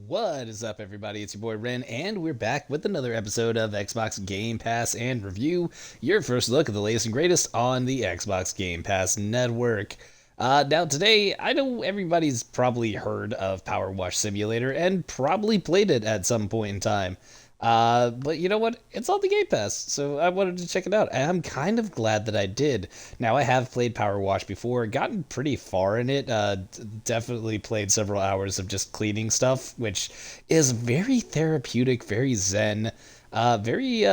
What is up, everybody? It's your boy Ren, and we're back with another episode of Xbox Game Pass and Review, your first look at the latest and greatest on the Xbox Game Pass network. Now, today, I know everybody's probably heard of Powerwash Simulator and probably played it at some point in time. But you know what? It's on the Game Pass, so I wanted to check it out. And I'm kind of glad that I did. Now, I have played Power Wash before, gotten pretty far in it. Definitely played several hours of just cleaning stuff, which is very therapeutic, very zen, very.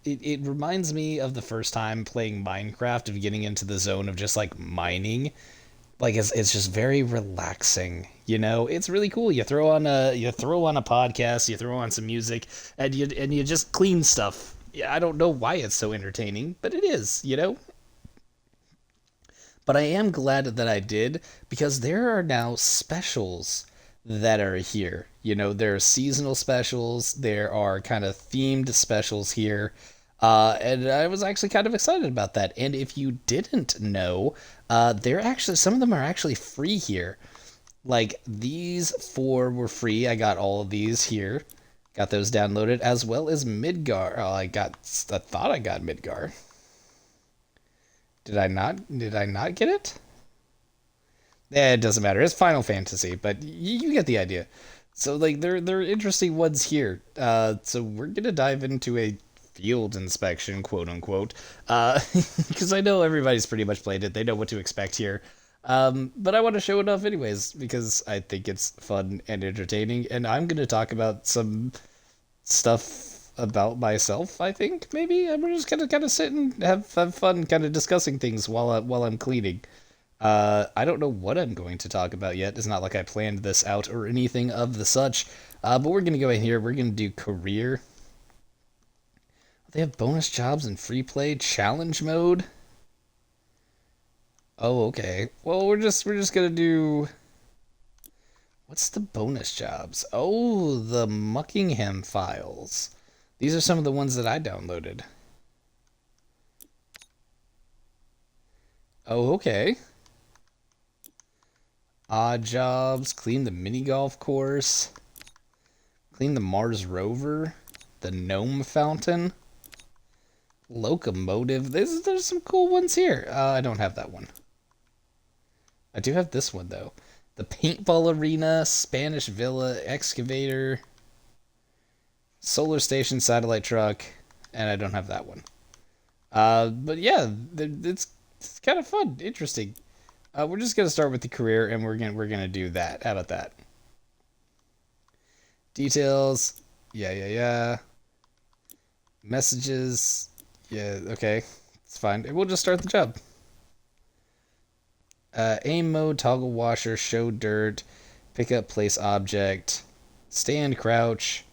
It reminds me of the first time playing Minecraft, of getting into the zone of just like mining. Like it's just very relaxing, you know. It's really cool. You throw on a podcast, you throw on some music, and you just clean stuff. Yeah, I don't know why it's so entertaining, but it is, you know. But I am glad that I did, because there are now specials that are here. You know, there are seasonal specials, there are kind of themed specials here. And I was actually kind of excited about that. And if you didn't know, they're actually, some of them are actually free here. Like these four were free. I got all of these here. Got those downloaded, as well as Midgar. I thought I got Midgar. Did I not? Did I not get it? It doesn't matter. It's Final Fantasy, but you get the idea. So like they're interesting ones here. So we're gonna dive into a field inspection, quote unquote, because I know everybody's pretty much played it. They know what to expect here. But I want to show it off anyways because I think it's fun and entertaining, and I'm gonna talk about some stuff about myself. I think maybe I'm just gonna kind of sit and have fun, kind of discussing things while I'm cleaning. I don't know what I'm going to talk about yet. It's not like I planned this out or anything of the such. But we're going to go in here. We're going to do career. They have bonus jobs and free play challenge mode. Oh, okay. Well, we're just going to do, what's the bonus jobs? Oh, the Muckingham files. These are some of the ones that I downloaded. Oh, okay. Odd jobs, clean the mini golf course, clean the Mars rover, the gnome fountain, locomotive. There's some cool ones here. I don't have that one. I do have this one though. The paintball arena, Spanish villa, excavator, solar station satellite truck, and I don't have that one. But yeah, it's kind of fun, interesting. We're just gonna start with the career, and we're gonna do that. How about that? Details. Yeah. Messages. Yeah. Okay. It's fine. We'll just start the job. Aim mode, toggle washer, show dirt, pick up, place object, stand, crouch,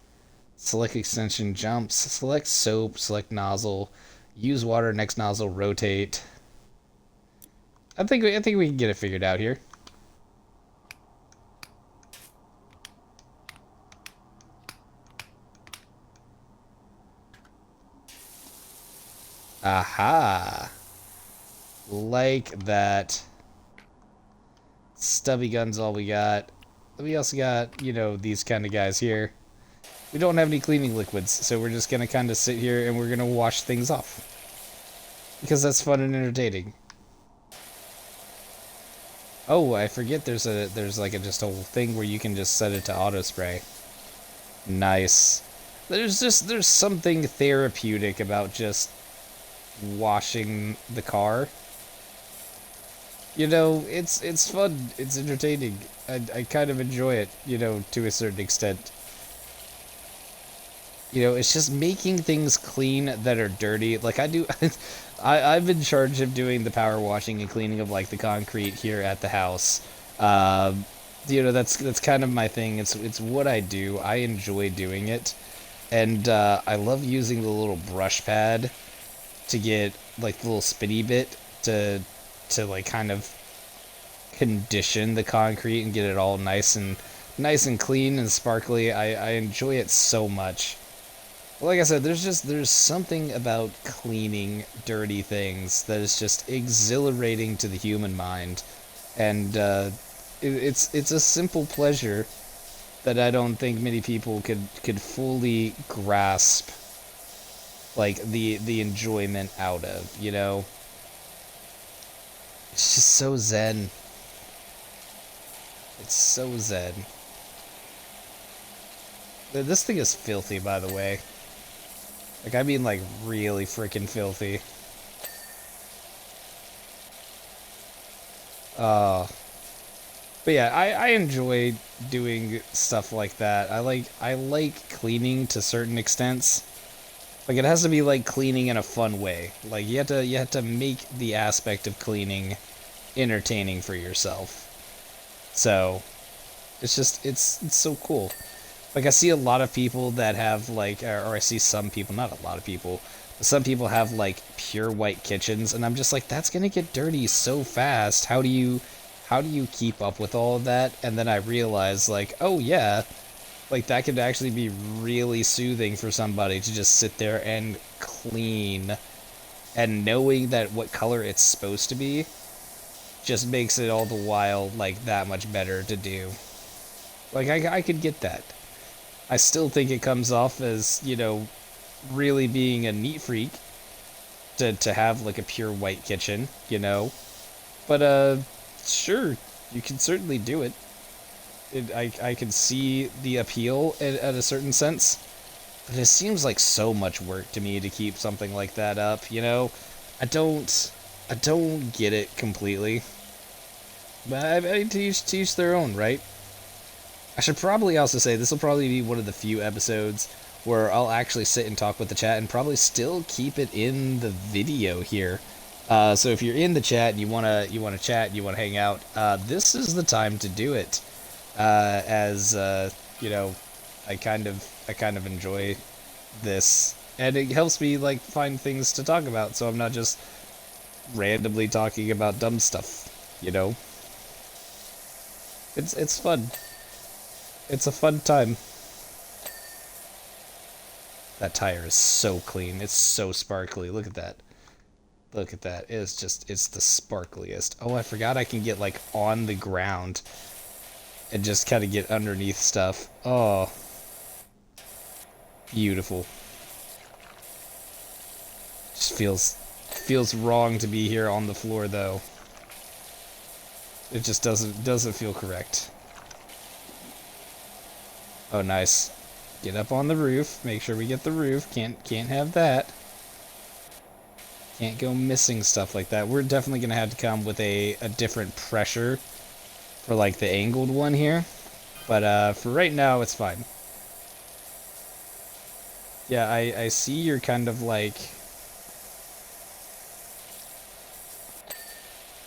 select extension, jumps, select soap, select nozzle, use water, next nozzle, rotate. I think we can get it figured out here. Aha. Like that. Stubby gun's all we got. We also got, you know, these kind of guys here. We don't have any cleaning liquids, so we're just gonna kind of sit here and we're gonna wash things off. Because that's fun and entertaining. Oh, I forget there's like just a whole thing where you can just set it to auto spray. Nice. There's something therapeutic about just washing the car. You know, it's fun, it's entertaining. I kind of enjoy it, you know, to a certain extent. You know, it's just making things clean that are dirty. Like I do, I've been charged of doing the power washing and cleaning of like the concrete here at the house. You know, that's kind of my thing. It's what I do. I enjoy doing it, and I love using the little brush pad to get like the little spinny bit to like kind of condition the concrete and get it all nice and clean and sparkly. I enjoy it so much. Like I said, there's something about cleaning dirty things that is just exhilarating to the human mind, and it's a simple pleasure that I don't think many people could fully grasp, like the enjoyment out of, you know? It's just so zen. It's so zen. This thing is filthy, by the way. Like, I mean, like, really freaking filthy. Uh, but yeah, I enjoy doing stuff like that. I like cleaning to certain extents. Like, it has to be like cleaning in a fun way. Like, you have to make the aspect of cleaning entertaining for yourself. So, it's so cool. Like, I see a lot of people that have like, or I see some people, not a lot of people, but some people have like pure white kitchens, and I'm just like, that's gonna get dirty so fast. How do you keep up with all of that? And then I realize, like, oh yeah, like that could actually be really soothing for somebody to just sit there and clean, and knowing that what color it's supposed to be just makes it all the while like that much better to do. Like, I could get that. I still think it comes off as, really being a neat freak to have like a pure white kitchen, you know. But sure, you can certainly do it. I can see the appeal at a certain sense, but it seems like so much work to me to keep something like that up, you know. I don't I don't get it completely, but I teach their own, right? I should probably also say this will probably be one of the few episodes where I'll actually sit and talk with the chat and probably still keep it in the video here. So if you're in the chat and you wanna chat, you wanna hang out, this is the time to do it. As you know, I kind of enjoy this, and it helps me like find things to talk about, so I'm not just randomly talking about dumb stuff. You know, it's fun. It's a fun time. That tire is so clean. It's so sparkly. Look at that. Look at that. It's the sparkliest. Oh, I forgot I can get like on the ground and just kind of get underneath stuff. Oh, beautiful. Just feels wrong to be here on the floor though. It just doesn't feel correct. Oh, nice. Get up on the roof. Make sure we get the roof. Can't have that. Can't go missing stuff like that. We're definitely gonna have to come with a different pressure for like the angled one here. But for right now, it's fine. Yeah, I see you're kind of like,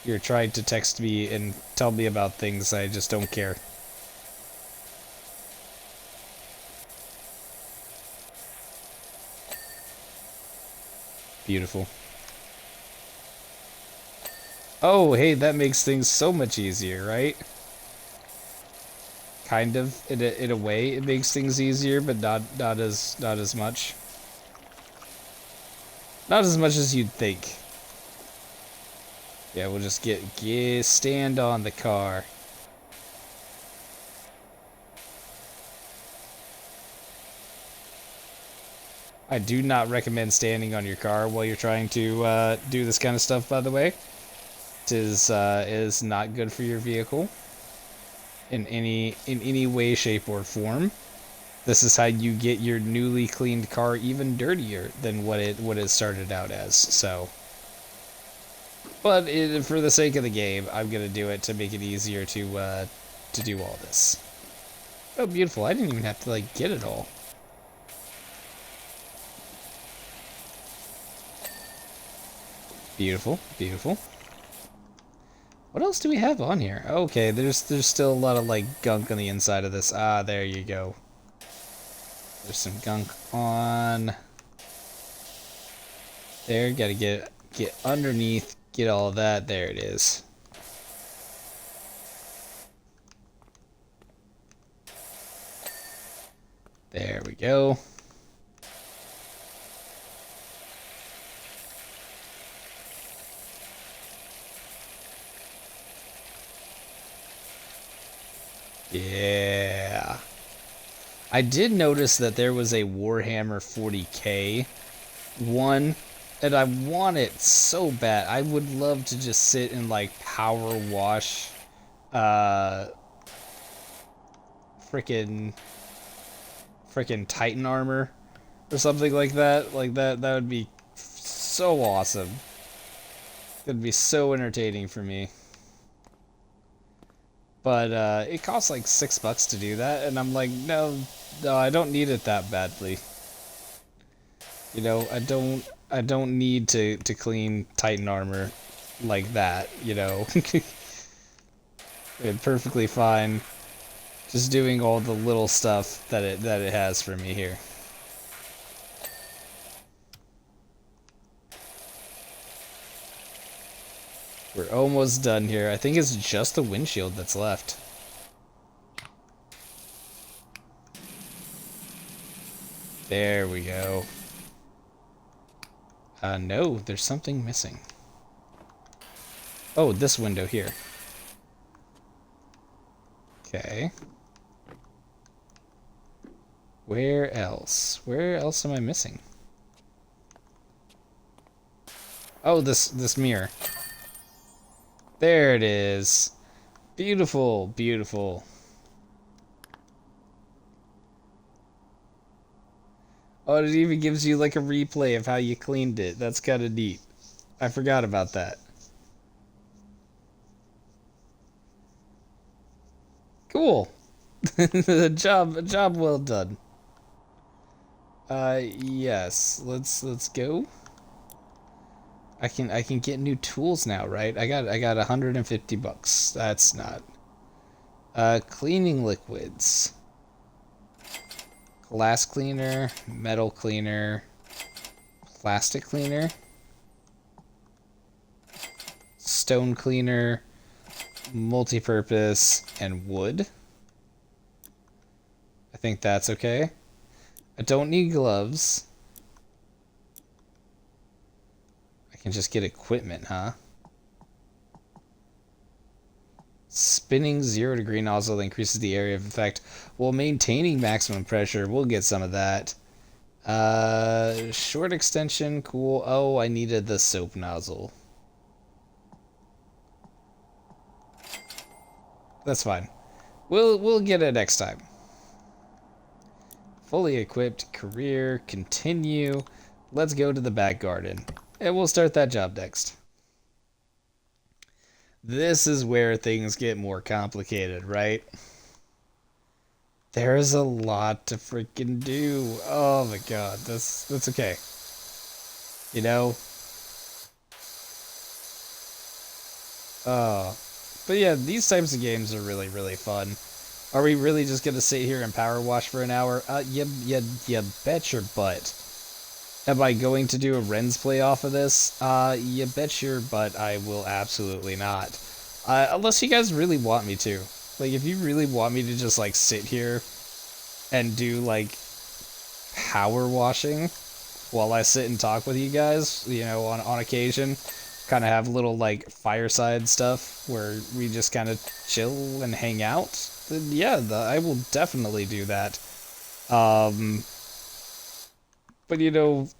you're trying to text me and tell me about things. I just don't care. Beautiful. Oh, hey, that makes things so much easier, right? Kind of, in a way, it makes things easier, but not as much. Not as much as you'd think. Yeah, we'll just get stand on the car. I do not recommend standing on your car while you're trying to do this kind of stuff, by the way. It is not good for your vehicle in any way, shape, or form. This is how you get your newly cleaned car even dirtier than what it started out as. So, but for the sake of the game, I'm gonna do it to make it easier to do all this. Oh, beautiful! I didn't even have to like get it all. Beautiful, beautiful. What else do we have on here? Okay, there's still a lot of like gunk on the inside of this. Ah, there you go. There's some gunk on there. Gotta get underneath, get all of that. There it is. There we go. Yeah. I did notice that there was a Warhammer 40K one, and I want it so bad. I would love to just sit and like power wash uh frickin' Titan armor or something like that. Like that would be so awesome. It'd be so entertaining for me. But it costs like $6 to do that, and I'm like, no, I don't need it that badly. You know, I don't need to clean Titan armor like that, you know. It's perfectly fine just doing all the little stuff that it has for me here. We're almost done here. I think it's just the windshield that's left. There we go. No, there's something missing. Oh, this window here. Okay. Where else? Where else am I missing? Oh, this mirror. There it is. Beautiful, beautiful. Oh, it even gives you like a replay of how you cleaned it. That's kind of neat. I forgot about that. Cool. job well done. Yes. Let's go. I can get new tools now, right? I got $150. That's not. Cleaning liquids. Glass cleaner, metal cleaner, plastic cleaner, stone cleaner, multi-purpose, and wood. I think that's okay. I don't need gloves. I can just get equipment, huh? Spinning 0-degree nozzle increases the area of effect while maintaining maximum pressure. We'll get some of that. Short extension, cool. Oh, I needed the soap nozzle. That's fine. We'll get it next time. Fully equipped, career, continue. Let's go to the back garden. And we'll start that job next. This is where things get more complicated, right? There's a lot to freaking do. Oh my god, that's okay. You know? But yeah, these types of games are really, really fun. Are we really just gonna sit here and power wash for an hour? You bet your butt. Am I going to do a Rens play off of this? You bet your butt I will absolutely not. Unless you guys really want me to. Like, if you really want me to just, like, sit here and do, like, power washing while I sit and talk with you guys, you know, on occasion, kind of have little, like, fireside stuff where we just kind of chill and hang out, then yeah, I will definitely do that. But, you know...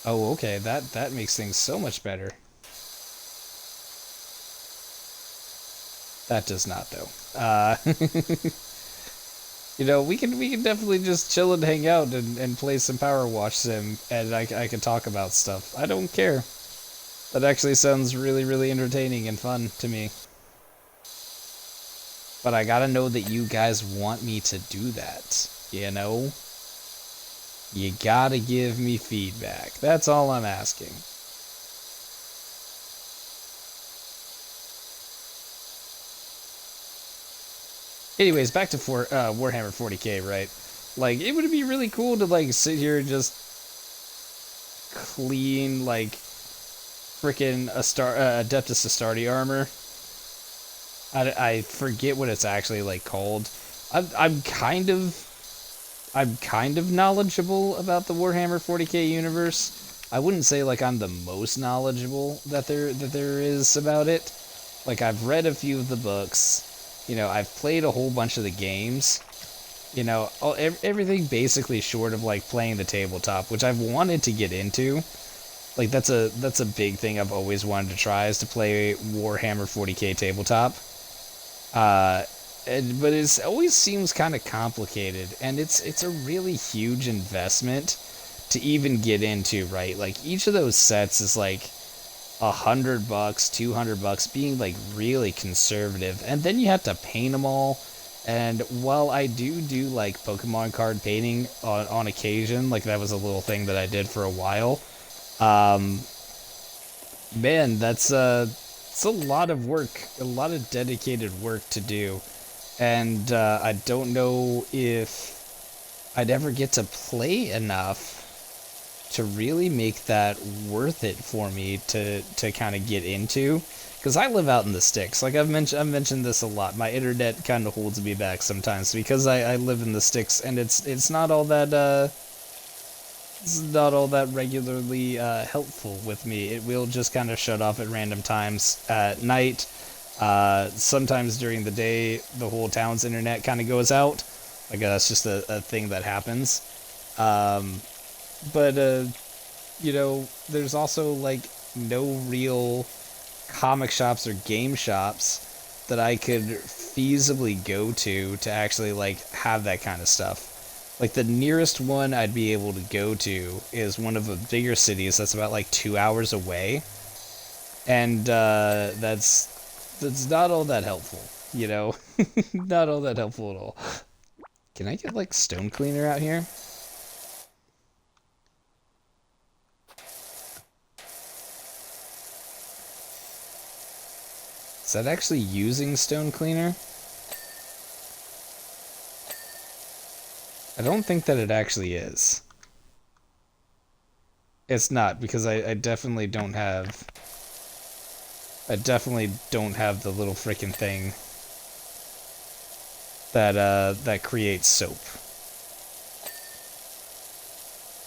Oh, okay, that makes things so much better. That does not, though. You know, we can definitely just chill and hang out and play some Power Wash Sim, and I can talk about stuff. I don't care. That actually sounds really, really entertaining and fun to me. But I gotta know that you guys want me to do that, you know? You gotta give me feedback. That's all I'm asking. Anyways, back to Warhammer 40K, right? Like, it would be really cool to, like, sit here and just clean, like, frickin' Adeptus Astartes armor. I forget what it's actually, like, called. I'm kind of knowledgeable about the Warhammer 40K universe. I wouldn't say, like, I'm the most knowledgeable that there is about it. Like, I've read a few of the books. I've played a whole bunch of the games. Everything basically short of like playing the tabletop, which I've wanted to get into. Like that's a big thing I've always wanted to try is to play Warhammer 40K tabletop. Uh, but it always seems kind of complicated, and it's a really huge investment to even get into, right? Like each of those sets is like $100, $200, being like really conservative, and then you have to paint them all. And while I do like Pokemon card painting on occasion, like that was a little thing that I did for a while. Um, Man, it's a lot of work, a lot of dedicated work to do, and I don't know if I'd ever get to play enough to really make that worth it for me to kind of get into. Because I live out in the sticks. Like I've mentioned this a lot. My internet kind of holds me back sometimes because I live in the sticks, and it's not all that regularly helpful with me. It will just kind of shut off at random times at night. Sometimes during the day, the whole town's internet kind of goes out. Like that's just a thing that happens. Um, but there's also like no real comic shops or game shops that I could feasibly go to actually like have that kind of stuff. Like the nearest one I'd be able to go to is one of the bigger cities that's about like 2 hours away, and that's not all that helpful, not all that helpful at all. Can I get like stone cleaner out here? Is that actually using stone cleaner? I don't think that it actually is. It's not because I definitely don't have the little freaking thing that creates soap.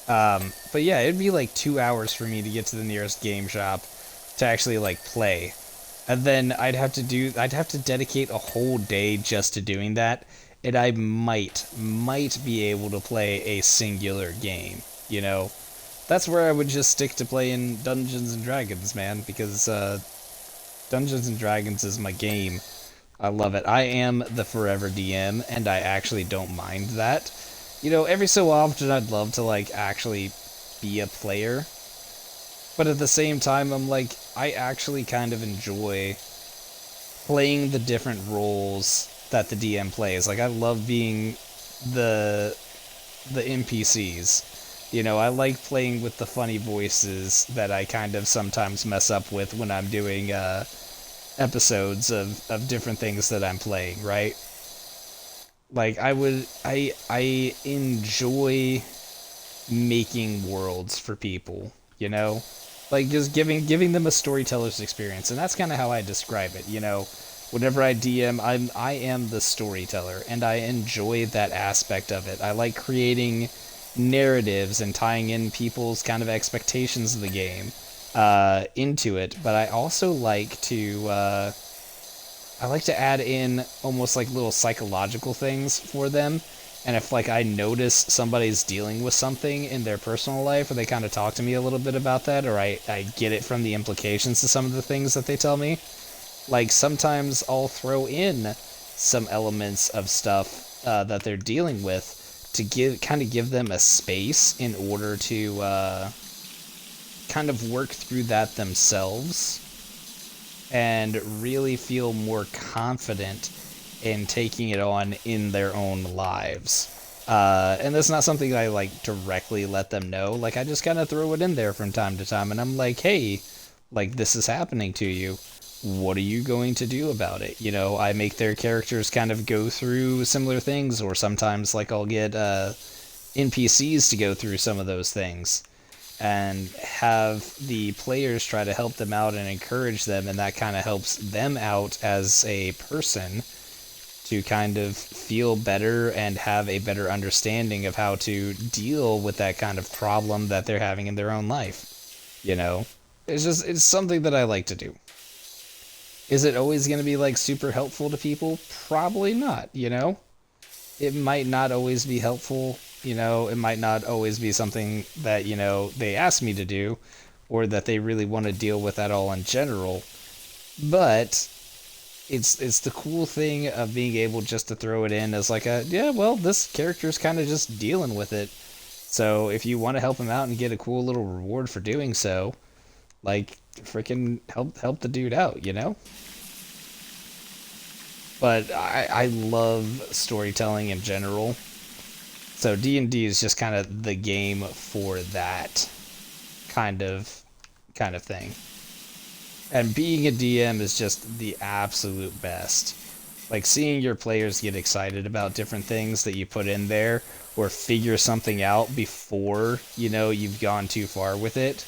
But yeah, it'd be like 2 hours for me to get to the nearest game shop to actually like play. And then I'd have to dedicate a whole day just to doing that, and I might be able to play a singular game, you know? That's where I would just stick to playing Dungeons and Dragons, man, because Dungeons and Dragons is my game. I love it. I am the forever DM, and I actually don't mind that. Every so often I'd love to like actually be a player, but at the same time I'm like I actually kind of enjoy playing the different roles that the DM plays. Like I love being the NPCs. I like playing with the funny voices that I kind of sometimes mess up with when I'm doing episodes of different things that I'm playing, right? Like I enjoy making worlds for people, you know? Like just giving them a storyteller's experience. And that's kind of how I describe it. Whenever I DM, I am the storyteller, and I enjoy that aspect of it. I like creating narratives and tying in people's kind of expectations of the game into it, but I like to add in almost like little psychological things for them. And if like I notice somebody's dealing with something in their personal life, or they kind of talk to me a little bit about that, or I get it from the implications to some of the things that they tell me, like sometimes I'll throw in some elements of stuff that they're dealing with to give them a space in order to kind of work through that themselves and really feel more confident in taking it on in their own lives. And that's not something I like directly let them know. Like I just kind of throw it in there from time to time, and I'm like, hey, like this is happening to you. What are you going to do about it? I make their characters kind of go through similar things, or sometimes like I'll get NPCs to go through some of those things and have the players try to help them out and encourage them, and that kind of helps them out as a person to kind of feel better and have a better understanding of how to deal with that kind of problem that they're having in their own life. you know it's something that I like to do. Is it always going to be like super helpful to people? Probably not, you know? It might not always be helpful, you know, it might not always be something that, you know, they ask me to do or that they really want to deal with at all in general. But it's the cool thing of being able just to throw it in as like a, yeah, well, this character's kind of just dealing with it. So if you want to help him out and get a cool little reward for doing so, like freaking help the dude out, you know? But I love storytelling in general. So D&D is just kind of the game for that kind of thing. And being a DM is just the absolute best. Like seeing your players get excited about different things that you put in there or figure something out before, you know, you've gone too far with it.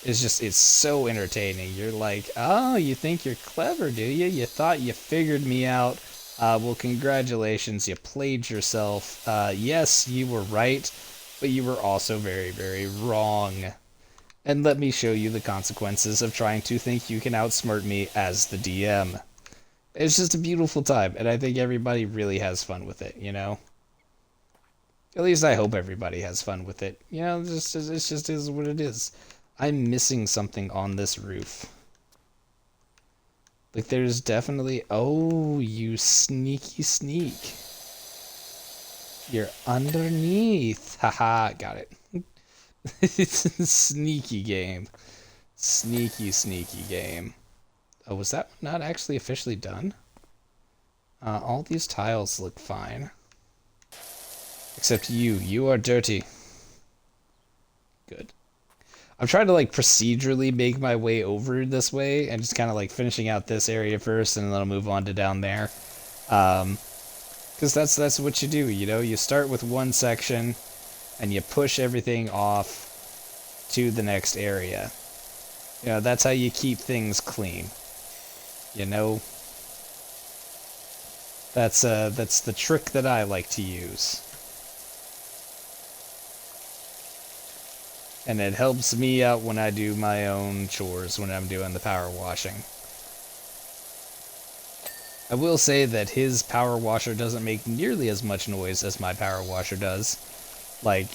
It's so entertaining. You're like, oh, you think you're clever, do you? You thought you figured me out. Well, congratulations, you played yourself. Yes, you were right, but you were also very, very wrong. And let me show you the consequences of trying to think you can outsmart me as the DM. It's just a beautiful time, and I think everybody really has fun with it, you know? At least I hope everybody has fun with it. You know, it just is what it is. I'm missing something on this roof. Like, there's definitely... Oh, you sneaky sneak. You're underneath. Haha, got it. It's a sneaky game. Sneaky, sneaky game. Oh, was that not actually officially done? All these tiles look fine. Except you. You are dirty. Good. I'm trying to like procedurally make my way over this way and just kind of like finishing out this area first and then I'll move on to down there. Because that's what you do, you know? You start with one section and you push everything off to the next area. You know, that's how you keep things clean. You know? That's the trick that I like to use. And it helps me out when I do my own chores, when I'm doing the power washing. I will say that his power washer doesn't make nearly as much noise as my power washer does. Like,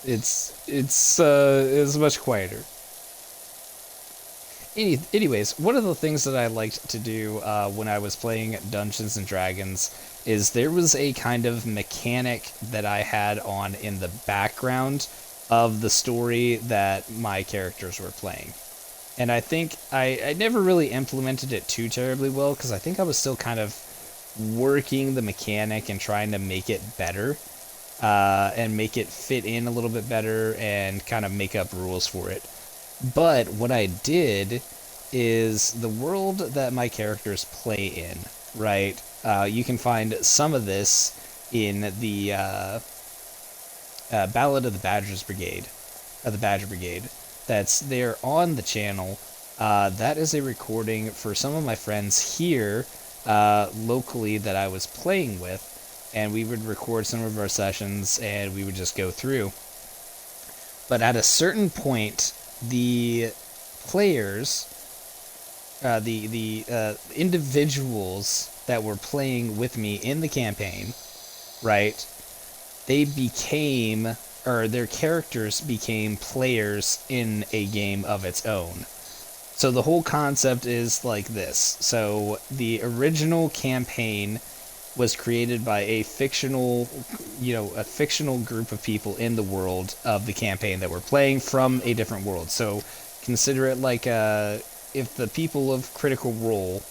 it's much quieter. Anyways, one of the things that I liked to do when I was playing Dungeons and Dragons is there was a kind of mechanic that I had on in the background of the story that my characters were playing. And I think I never really implemented it too terribly well because I think I was still kind of working the mechanic and trying to make it better and make it fit in a little bit better and kind of make up rules for it. But what I did is the world that my characters play in, right? You can find some of this in the Ballad of the Badgers Brigade, of the Badger Brigade. That's there on the channel. That is a recording for some of my friends here locally that I was playing with, and we would record some of our sessions and we would just go through. But at a certain point, the players, the individuals that were playing with me in the campaign, right, they became, or their characters became players in a game of its own. So the whole concept is like this. So the original campaign was created by a fictional, a fictional group of people in the world of the campaign that were playing from a different world. So consider it like if the people of Critical Role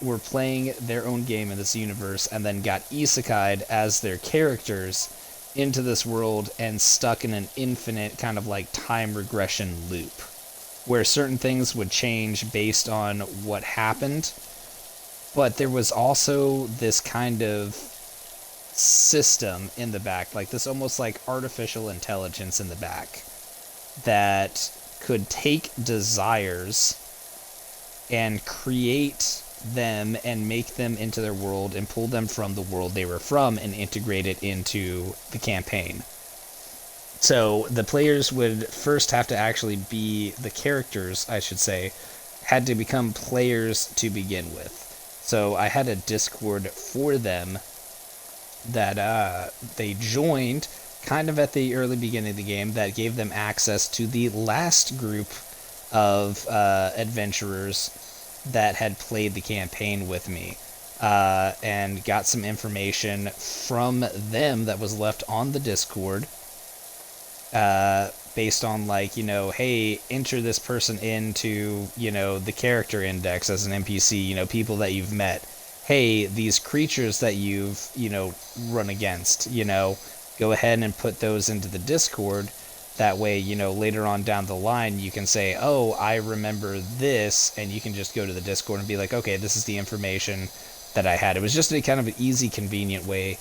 were playing their own game in this universe and then got isekai'd as their characters into this world and stuck in an infinite kind of like time regression loop where certain things would change based on what happened. But there was also this kind of system in the back, like this almost like artificial intelligence in the back that could take desires and create them and make them into their world and pull them from the world they were from and integrate it into the campaign. So the players would first have to actually be the characters, I should say, had to become players to begin with. So I had a Discord for them that they joined kind of at the early beginning of the game that gave them access to the last group of adventurers that had played the campaign with me, and got some information from them that was left on the Discord, based on, like, hey, enter this person into, the character index as an NPC, people that you've met. Hey, these creatures that you've, run against, go ahead and put those into the Discord. That way, later on down the line, you can say, oh, I remember this, and you can just go to the Discord and be like, okay, this is the information that I had. It was just a kind of an easy, convenient way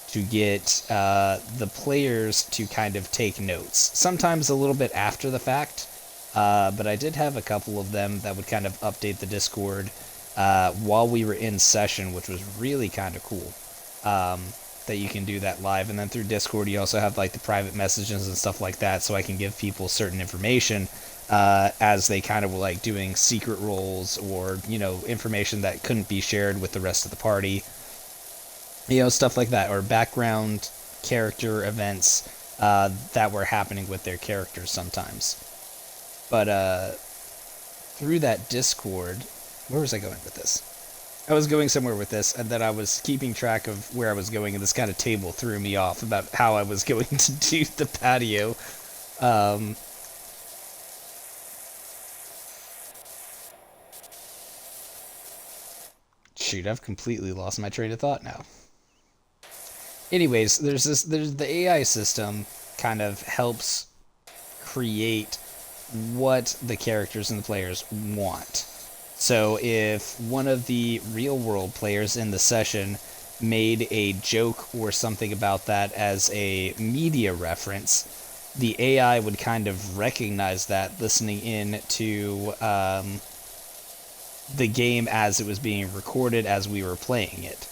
to get the players to kind of take notes. Sometimes a little bit after the fact, but I did have a couple of them that would kind of update the Discord while we were in session, which was really kind of cool. That you can do that live, and then through Discord you also have like the private messages and stuff like that, so I can give people certain information as they kind of were like doing secret roles, or information that couldn't be shared with the rest of the party, stuff like that, or background character events that were happening with their characters sometimes. But through that Discord, where was I going with this? I was going somewhere with this, and then I was keeping track of where I was going, and this kind of table threw me off about how I was going to do the patio. Shoot, I've completely lost my train of thought now. Anyways, there's the AI system kind of helps create what the characters and the players want. So if one of the real world players in the session made a joke or something about that as a media reference, the AI would kind of recognize that listening in to the game as it was being recorded as we were playing it.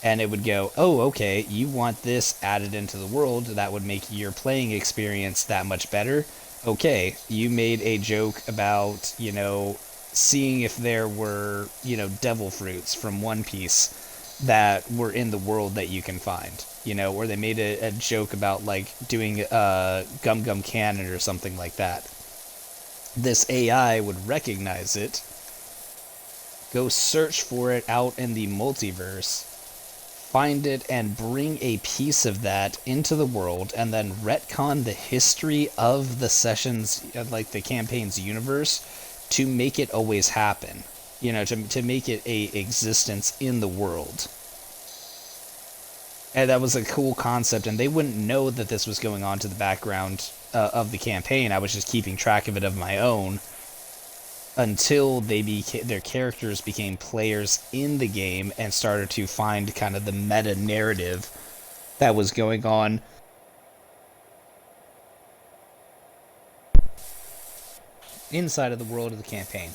And it would go, oh, okay, you want this added into the world, that would make your playing experience that much better. Okay, you made a joke about, seeing if there were, devil fruits from One Piece that were in the world that you can find, or they made a joke about, like, doing Gum Gum Cannon or something like that. This AI would recognize it, go search for it out in the multiverse, find it, and bring a piece of that into the world, and then retcon the history of the sessions, like the campaign's universe, to make it always happen. To make it a existence in the world. And that was a cool concept, and they wouldn't know that this was going on to the background of the campaign. I was just keeping track of it of my own, until their characters became players in the game and started to find kind of the meta narrative that was going on inside of the world of the campaign.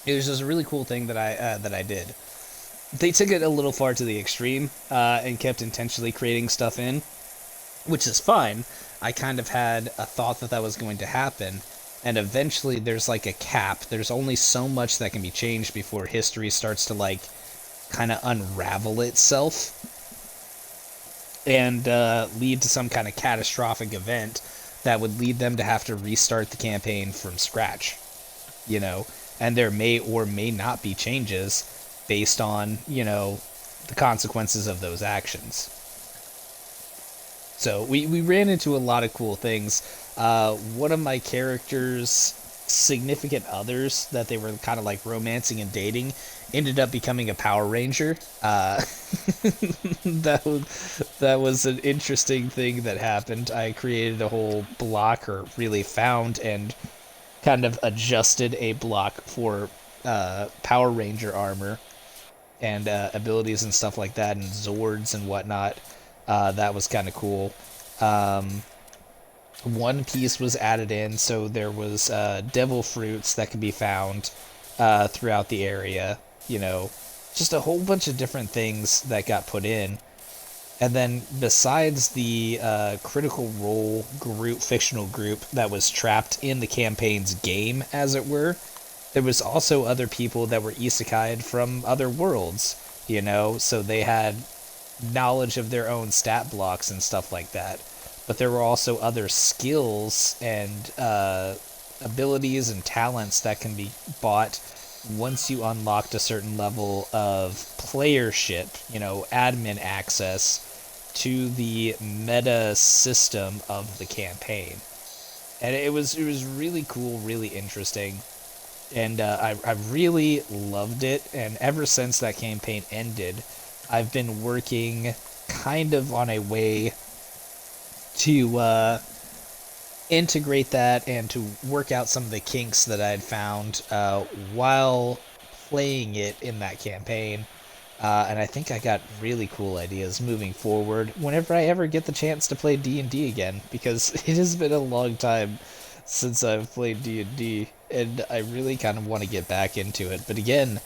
It was just a really cool thing that I did. They took it a little far to the extreme and kept intentionally creating stuff in, which is fine. I kind of had a thought that was going to happen. And eventually there's like a cap. There's only so much that can be changed before history starts to like kind of unravel itself and lead to some kind of catastrophic event that would lead them to have to restart the campaign from scratch. And there may or may not be changes based on, the consequences of those actions. So we ran into a lot of cool things. One of my characters' significant others that they were kind of like romancing and dating ended up becoming a Power Ranger. That was an interesting thing that happened. I created a whole block, or really found and kind of adjusted a block for Power Ranger armor and abilities and stuff like that, and Zords and whatnot. That was kind of cool. One piece was added in, so there was devil fruits that could be found throughout the area. Just a whole bunch of different things that got put in. And then besides the Critical Role group, fictional group that was trapped in the campaign's game, as it were, there was also other people that were isekai'd from other worlds, so they had knowledge of their own stat blocks and stuff like that. But there were also other skills and abilities and talents that can be bought once you unlocked a certain level of playership, admin access to the meta system of the campaign. And it was really cool, really interesting, and I really loved it. And ever since that campaign ended, I've been working kind of on a way to integrate that and to work out some of the kinks that I had found while playing it in that campaign. And I think I got really cool ideas moving forward whenever I ever get the chance to play D&D again, because it has been a long time since I've played D&D, and I really kind of want to get back into it. But again,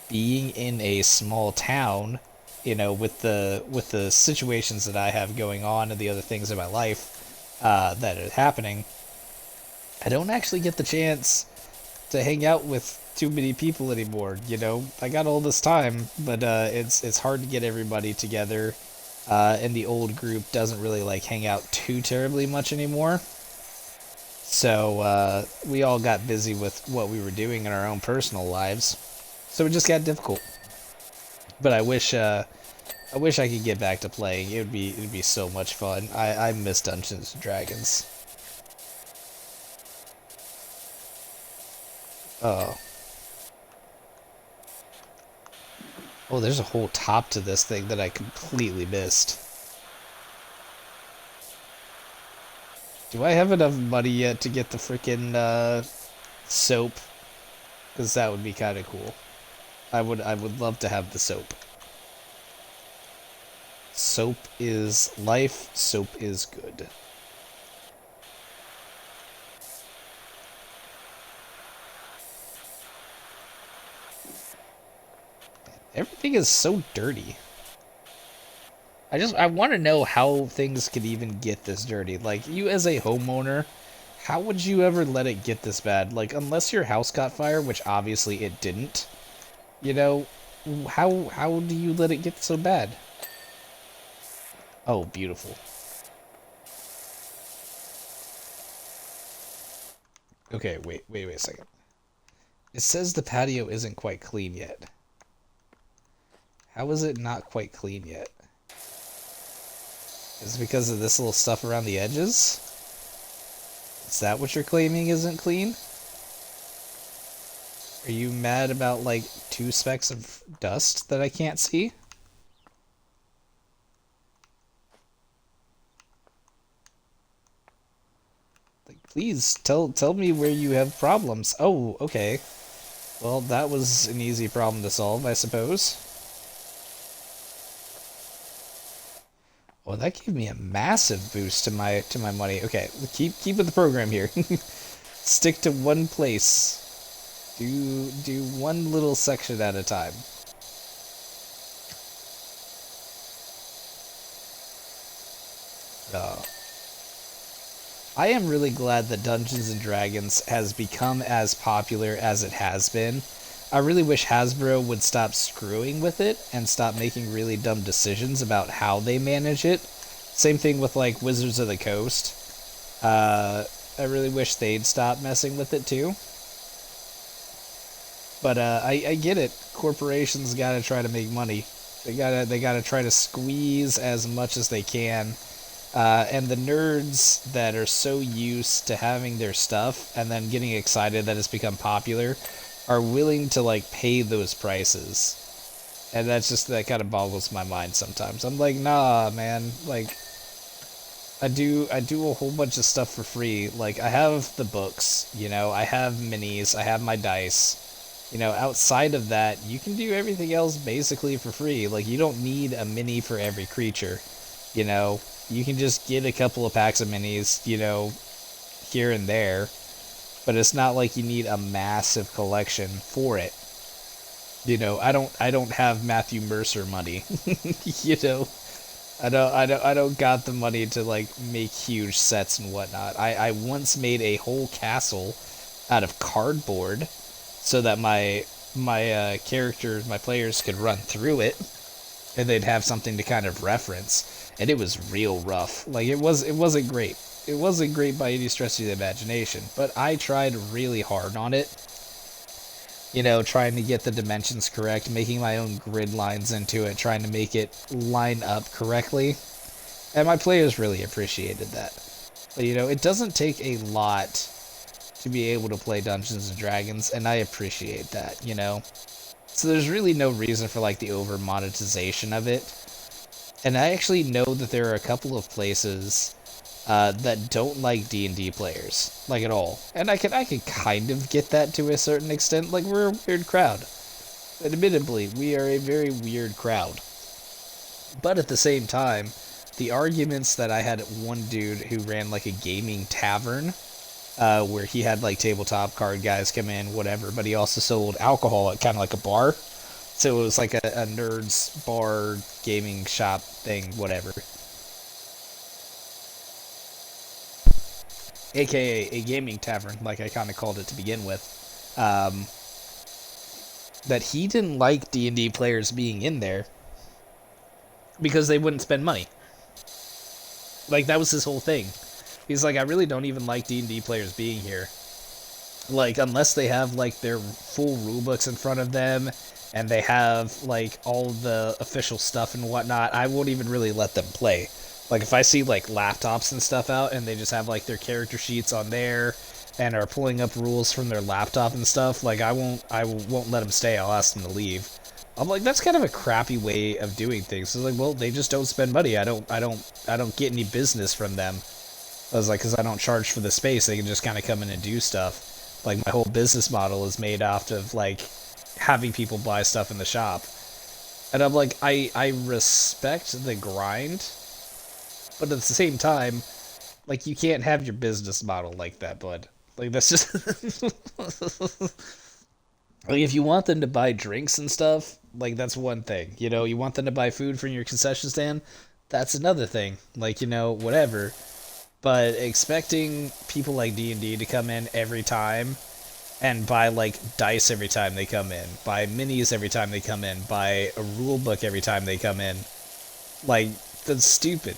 being in a small town, with the situations that I have going on and the other things in my life that are happening, I don't actually get the chance to hang out with too many people anymore. I got all this time, but it's hard to get everybody together, and the old group doesn't really like hang out too terribly much anymore. So we all got busy with what we were doing in our own personal lives, so it just got difficult. But I wish I could get back to playing. It'd be so much fun. I miss Dungeons and Dragons. Oh. Oh, there's a whole top to this thing that I completely missed. Do I have enough money yet to get the freaking soap? Because that would be kind of cool. I would love to have the soap. Soap is life. Soap is good. Everything is so dirty. I want to know how things could even get this dirty. Like, you as a homeowner, how would you ever let it get this bad? Like, unless your house caught fire, which obviously it didn't, you know, how do you let it get so bad? Oh, beautiful. Okay, wait a second. It says the patio isn't quite clean yet. How is it not quite clean yet? Is it because of this little stuff around the edges? Is that what you're claiming isn't clean? Are you mad about, like, 2 specks of dust that I can't see? Like, please, tell me where you have problems. Oh, okay. Well, that was an easy problem to solve, I suppose. Well, that gave me a massive boost to my money. Okay, keep with the program here. Stick to one place. Do one little section at a time. Oh. I am really glad that Dungeons and Dragons has become as popular as it has been. I really wish Hasbro would stop screwing with it and stop making really dumb decisions about how they manage it. Same thing with, like, Wizards of the Coast. I really wish they'd stop messing with it too. But I get it. Corporations gotta try to make money. They gotta try to squeeze as much as they can. And the nerds that are so used to having their stuff and then getting excited that it's become popular are willing to, like, pay those prices. And that kind of boggles my mind sometimes. I'm like, nah, man. Like, I do a whole bunch of stuff for free. Like, I have the books, I have minis, I have my dice. Outside of that, you can do everything else basically for free. Like, you don't need a mini for every creature, You can just get a couple of packs of minis, here and there. But it's not like you need a massive collection for it. I don't have Matthew Mercer money, I don't got the money to like make huge sets and whatnot. I once made a whole castle out of cardboard so that my characters, my players could run through it and they'd have something to kind of reference. And it was real rough. Like it wasn't great. It wasn't great by any stretch of the imagination, but I tried really hard on it. Trying to get the dimensions correct, making my own grid lines into it, trying to make it line up correctly. And my players really appreciated that. But it doesn't take a lot to be able to play Dungeons and Dragons, and I appreciate that. So there's really no reason for like the over monetization of it. And I actually know that there are a couple of places that don't like D&D players, like at all. And I could kind of get that to a certain extent. Like, we're a weird crowd. Admittedly, we are a very weird crowd. But at the same time, the arguments that I had one dude who ran like a gaming tavern, where he had like tabletop card guys come in, whatever, but he also sold alcohol at kind of like a bar. So it was like a nerd's bar gaming shop thing, whatever. AKA a gaming tavern, like I kind of called it to begin with. Um, that he didn't like D&D players being in there because they wouldn't spend money. Like, that was his whole thing. He's like, I really don't even like D&D players being here. Like, unless they have like their full rulebooks in front of them and they have like all the official stuff and whatnot, I won't even really let them play. Like, if I see like laptops and stuff out and they just have like their character sheets on there and are pulling up rules from their laptop and stuff, like, I won't let them stay. I'll ask them to leave. I'm like, that's kind of a crappy way of doing things. So it's like, well, they just don't spend money. I don't get any business from them. I was like, because I don't charge for the space, they can just kind of come in and do stuff. Like, my whole business model is made off of like having people buy stuff in the shop. And I'm like, I respect the grind, but at the same time, like, you can't have your business model like that, bud. Like, that's just like, if you want them to buy drinks and stuff, like, that's one thing. You want them to buy food from your concession stand, that's another thing. Like, whatever. But expecting people like D&D to come in every time and buy like dice every time they come in, buy minis every time they come in, buy a rule book every time they come in, like, that's stupid.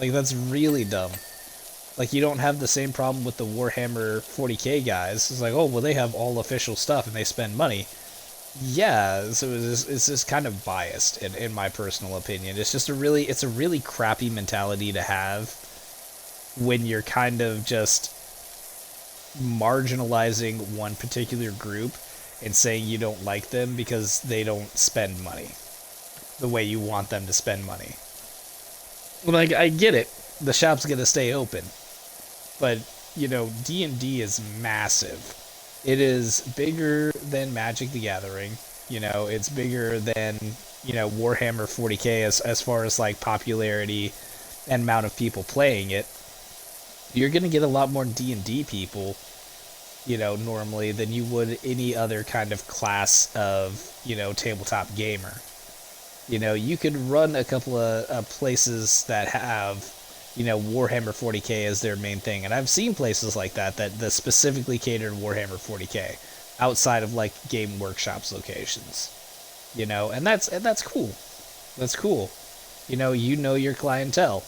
Like, that's really dumb. Like, you don't have the same problem with the Warhammer 40k guys. It's like, oh, well, they have all official stuff and they spend money. Yeah, so it's just kind of biased in my personal opinion. It's a really crappy mentality to have when you're kind of just marginalizing one particular group and saying you don't like them because they don't spend money the way you want them to spend money. Like, I get it. The shop's gonna stay open. But, D&D is massive. It is bigger than Magic the Gathering. It's bigger than, Warhammer 40k as far as like popularity and amount of people playing it. You're going to get a lot more D&D people, normally than you would any other kind of class of, tabletop gamer. You could run a couple of places that have, Warhammer 40k as their main thing. And I've seen places like that specifically cater to Warhammer 40k outside of like Game Workshop's locations. And that's cool. That's cool. Your clientele.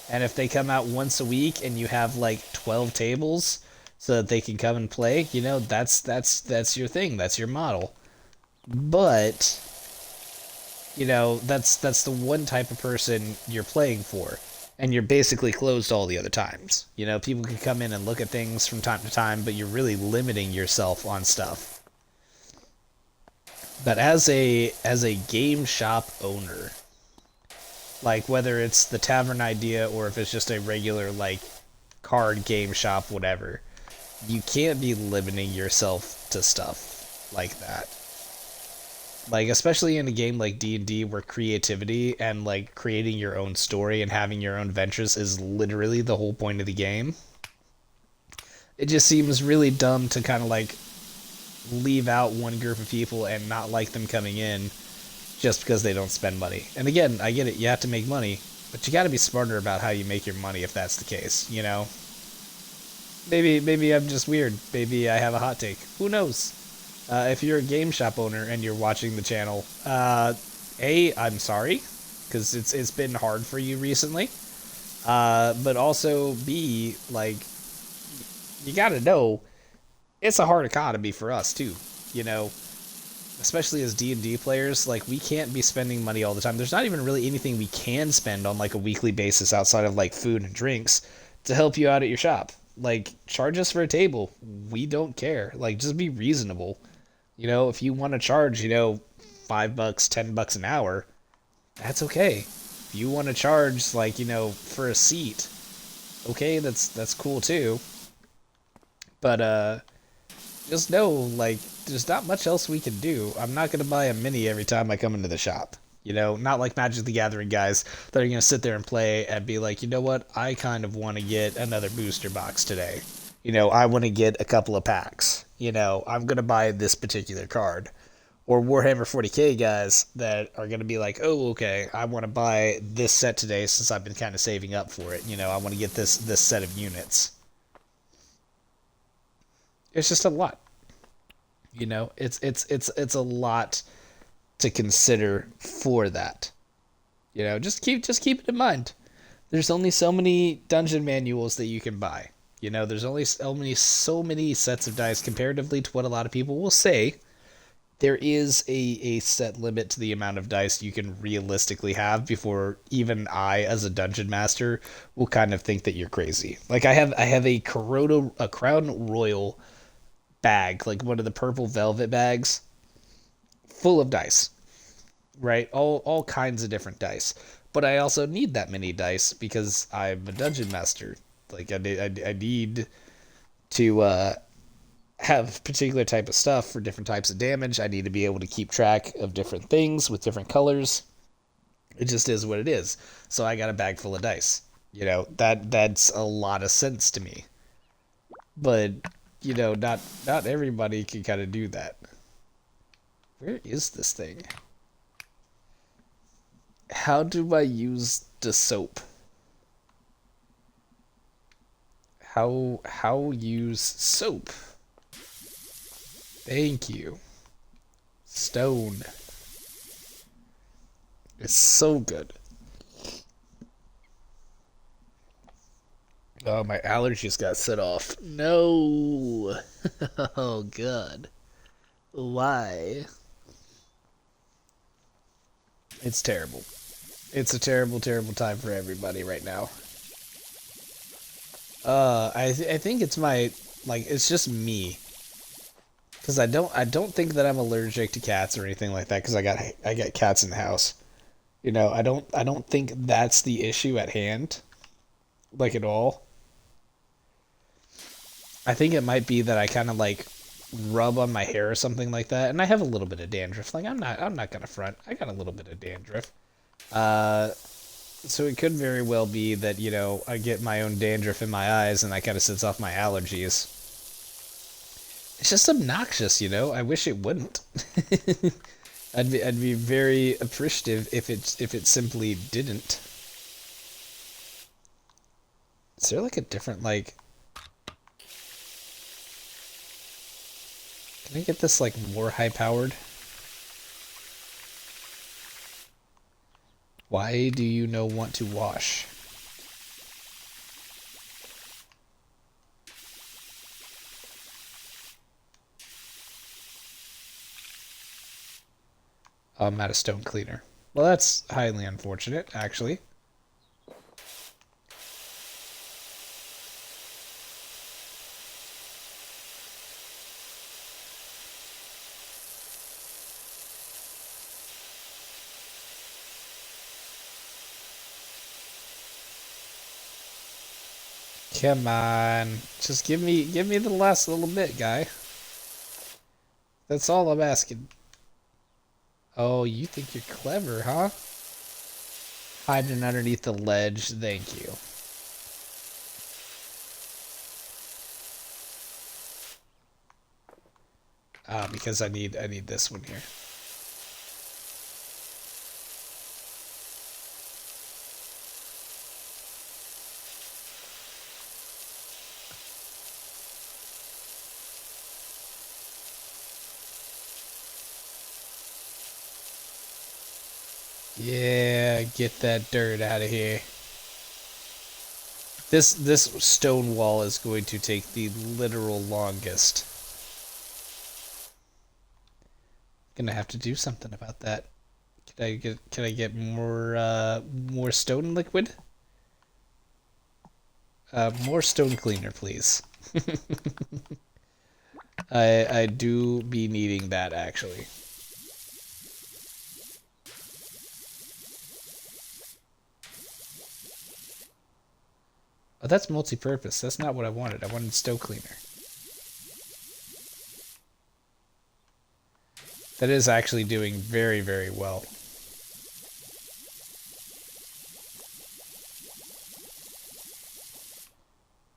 And if they come out once a week and you have like 12 tables so that they can come and play, that's your thing. That's your model. But that's the one type of person you're playing for. And you're basically closed all the other times. People can come in and look at things from time to time, but you're really limiting yourself on stuff. But as a game shop owner, like, whether it's the tavern idea or if it's just a regular like card game shop, whatever, you can't be limiting yourself to stuff like that. Like, especially in a game like D&D where creativity and like creating your own story and having your own adventures is literally the whole point of the game. It just seems really dumb to kind of like leave out one group of people and not like them coming in just because they don't spend money. And again, I get it, you have to make money, but you got to be smarter about how you make your money if that's the case, you know? Maybe I'm just weird. Maybe I have a hot take. Who knows? If you're a game shop owner and you're watching the channel, A, I'm sorry, because it's been hard for you recently. But also B, like, you gotta know, it's a hard economy for us too, you know? Especially as D&D players, like, we can't be spending money all the time. There's not even really anything we can spend on, like, a weekly basis outside of, like, food and drinks to help you out at your shop. Like, charge us for a table. We don't care. Like, just be reasonable. You know, if you want to charge, you know, $5, $10 an hour, that's okay. If you want to charge, like, you know, for a seat, okay, that's cool too. But, just know, like, there's not much else we can do. I'm not going to buy a mini every time I come into the shop. You know, not like Magic the Gathering guys that are going to sit there and play and be like, you know what, I kind of want to get another booster box today. You know, I want to get a couple of packs. You know, I'm going to buy this particular card. Or Warhammer 40k guys that are going to be like, oh, okay, I want to buy this set today since I've been kind of saving up for it. You know, I want to get this set of units. It's just a lot. You know, it's a lot to consider for that. You know, just keep it in mind. There's only so many dungeon manuals that you can buy. You know, there's only so many sets of dice comparatively to what a lot of people will say. There is a set limit to the amount of dice you can realistically have before even I, as a dungeon master, will kind of think that you're crazy. Like I have a Crown Royal bag, like one of the purple velvet bags, full of dice, right? All kinds of different dice. But I also need that many dice because I'm a dungeon master. Like I need to have particular type of stuff for different types of damage. I need to be able to keep track of different things with different colors. It just is what it is. So I got a bag full of dice. You know, that's a lot of sense to me. But, you know, not everybody can kind of do that. Where is this thing? How do I use the soap? How use soap? Thank you. Stone. It's so good. Oh, my allergies got set off. No. Oh, God. Why? It's terrible. It's a terrible, terrible time for everybody right now. I think it's my, like, it's just me. Because I don't think that I'm allergic to cats or anything like that. Because I got cats in the house. You know, I don't think that's the issue at hand, like at all. I think it might be that I kind of like rub on my hair or something like that, and I have a little bit of dandruff. Like I'm not gonna front. I got a little bit of dandruff. Uh, so it could very well be that, you know, I get my own dandruff in my eyes, and that kind of sets off my allergies. It's just obnoxious, you know. I wish it wouldn't. I'd be very appreciative if it simply didn't. Is there like a different like? Can I get this like more high powered? Why do you no want to wash? Oh, I'm out of stone cleaner. Well, that's highly unfortunate, actually. Come on. Just give me the last little bit, guy. That's all I'm asking. Oh, you think you're clever, huh? Hiding underneath the ledge, thank you. Because I need this one here. Yeah, get that dirt out of here. This stone wall is going to take the literal longest. Gonna have to do something about that. Can I get more stone liquid? More stone cleaner, please. I do be needing that actually. Oh, that's multi-purpose. That's not what I wanted. I wanted stone cleaner. That is actually doing very, very well.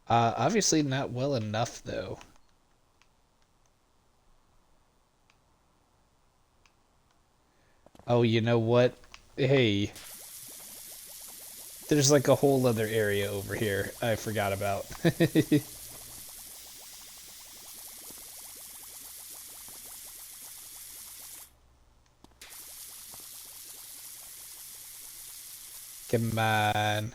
Obviously not well enough though. Oh, you know what? Hey, there's like a whole other area over here I forgot about. Come on.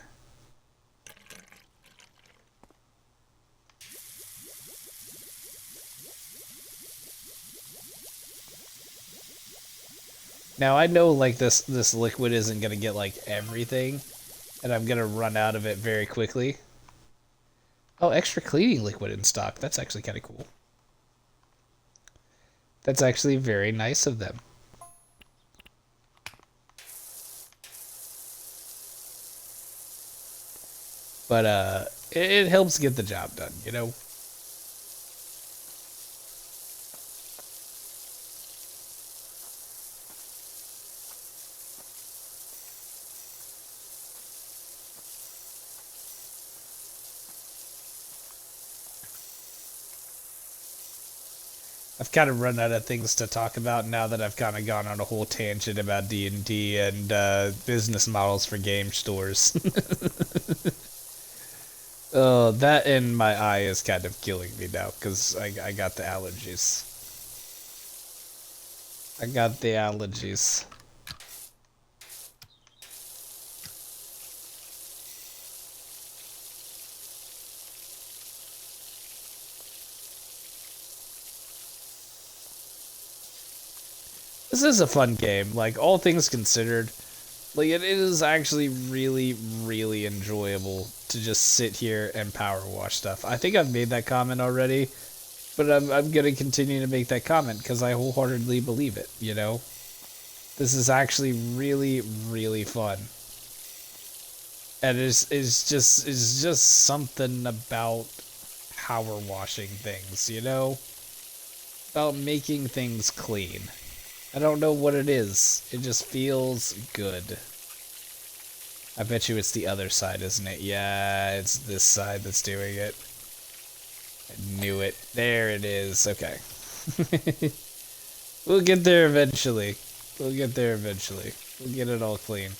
Now I know like this liquid isn't gonna get like everything, and I'm gonna run out of it very quickly. Oh, extra cleaning liquid in stock. That's actually kind of cool. That's actually very nice of them. But it helps get the job done, you know? I've kind of run out of things to talk about now that I've kind of gone on a whole tangent about D&D and business models for game stores. Oh, that in my eye is kind of killing me now because I got the allergies. I got the allergies. This is a fun game, like all things considered. Like it is actually really, really enjoyable to just sit here and power wash stuff. I think I've made that comment already, but I'm gonna continue to make that comment because I wholeheartedly believe it. You know, this is actually really, really fun, and it's just something about power washing things. You know, about making things clean. I don't know what it is. It just feels good. I bet you it's the other side, isn't it? Yeah, it's this side that's doing it. I knew it. There it is. Okay. We'll get there eventually. We'll get there eventually. We'll get it all clean.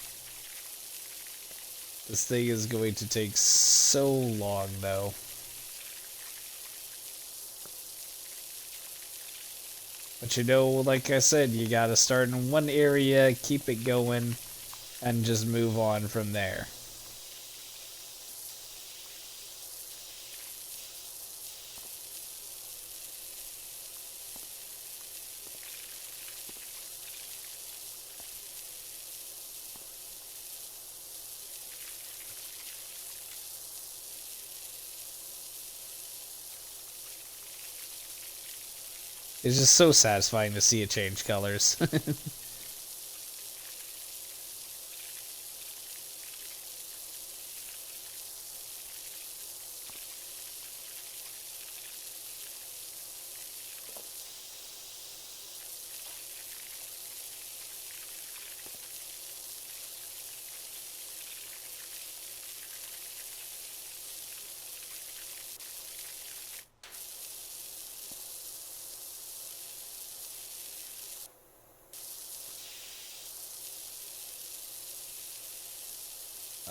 This thing is going to take so long, though. But you know, like I said, you gotta start in one area, keep it going, and just move on from there. It's just so satisfying to see it change colors.